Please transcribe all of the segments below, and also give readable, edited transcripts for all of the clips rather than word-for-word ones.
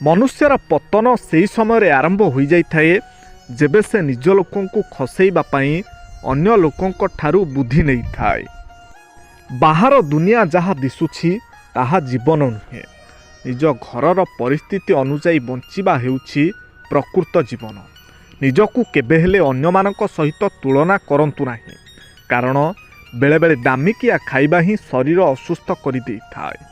मनुष्यर पतन से समय आरंभ हो जाए जेबे से निज लोकंकु खसैबा पई अन्य लोकंक ठारू बुद्धि नहीं थाए। बाहर दुनिया जहाँ दिशुछि ताहा जीवन नुहे, निज घरर परिस्थिति अनुजाई बंचिबा हेउछि प्रकृत जीवन। निजकु केबे हेले अन्यमानक सहित तुलना करंतु नाही, कारण बेले बेले दामिकिया खाइबा ही शरीर असुस्थ करि देइथाए।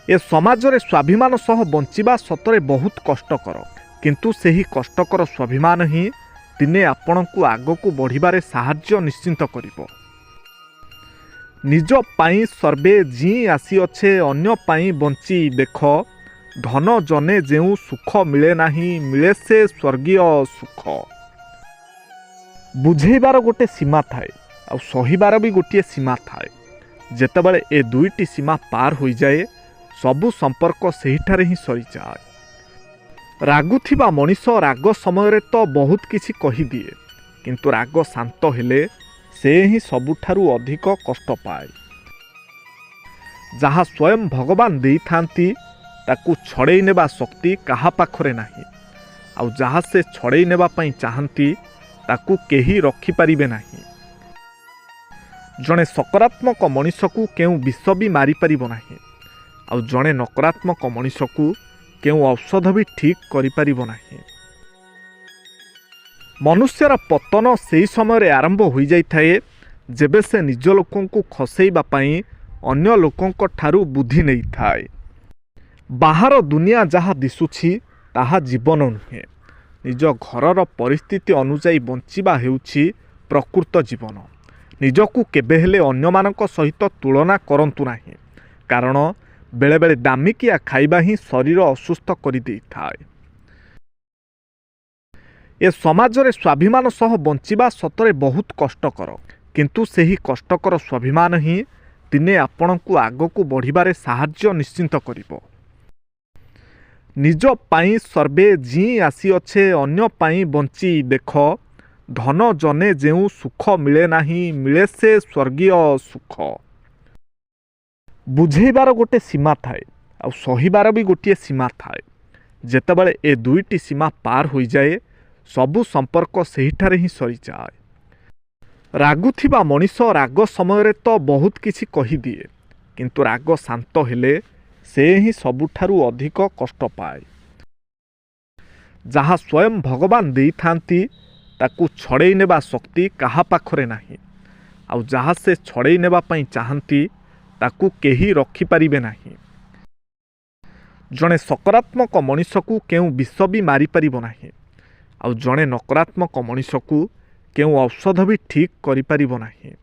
ए समाज रे स्वाभिमान सह बंचिबा सतरे बहुत कष्टकर, किंतु सेही कष्टकर स्वाभिमान ही दिने आपणकु आगकु बढ़िबारे साहाय्य निश्चिंत करिबो। निज पाई सर्वे जी आसी अच्छे अन्य पाई बंची देख, धन जने जेउ सुख मिले नाही मिले से स्वर्गीय सुख। बुझेबार गोटे सीमा थाए आ सहीबार भी गोटे सीमा थाए। जेतेबेले ए दुईटी सीमा पार हो जाए सबु संपर्क सेहिठारे ही सरी जाए। रागुथिबा मनीष राग समय तो बहुत किछि कही दिए, किंतु राग शांत हेले से ही सबुठारु अधिक कष्ट पाए। जहाँ स्वयं भगवान देई थांती ताकू छड़ेई नेबा शक्ति कहा पाखरे नाही, आउ जहाँ से छड़ेई नेबा पई चाहंती ताकू केही रखी पारिबे नाही। जणे सकारात्मक मनीषकू केउ विष भी मारी पारिबो नाही, आउ जणे नकारात्मक मनीषकू केउ औषध भी ठीक करि पारिबो नाही। मनुष्यर पतन से समय आरंभ हो जाए जेबे से निज लोकंकु खसैबा पई अन्य लोकंक ठारू बुद्धि नहीं थाए। बाहर दुनिया जहाँ दिशुछि ताहा जीवन नुहे, निज घरर परिस्थिति अनुजाई बंचिबा हेउछि प्रकृत जीवन। निजकु केबे हेले अन्यमानक सहित तुलना करंतु नाही, कारण बेले बेले दामिकिया खाइबा ही शरीर असुस्थ करि देइथाए। ए समाज रे स्वाभिमान सह बंचिबा सतरे बहुत कष्टकर, किंतु सेही कष्टकर स्वाभिमान ही दिने आपणकु आगकु बढ़िबारे साहाय्य निश्चिंत करिबो। निज पाई सर्वे जी आसी अच्छे अन्य पाई बंची देख, धन जने जेउ सुख मिले नाही मिले से स्वर्गीय सुख। बुझेबार गोटे सीमा थाए आ सहीबार भी गोटे सीमा थाए। जेतेबेले ए दुईटी सीमा पार हो जाए सबु संपर्क सेहिठारे ही सरी जाए। रागुथिबा मनीष राग समय तो बहुत किछि कही दिए, किंतु राग शांत हेले से ही सबुठारु अधिक कष्ट पाए। जहाँ स्वयं भगवान देई थांती ताकू छड़ेई नेबा शक्ति कहा पाखरे नाही, आउ जहाँ से छड़ेई नेबा पई चाहंती ताकू केही रखी पारिबे नाही। जणे सकारात्मक मनीषकू केउ विष भी मारी पारिबो नाही, आउ जणे नकारात्मक मनीषकू केउ औषध भी ठीक करि पारिबो नाही।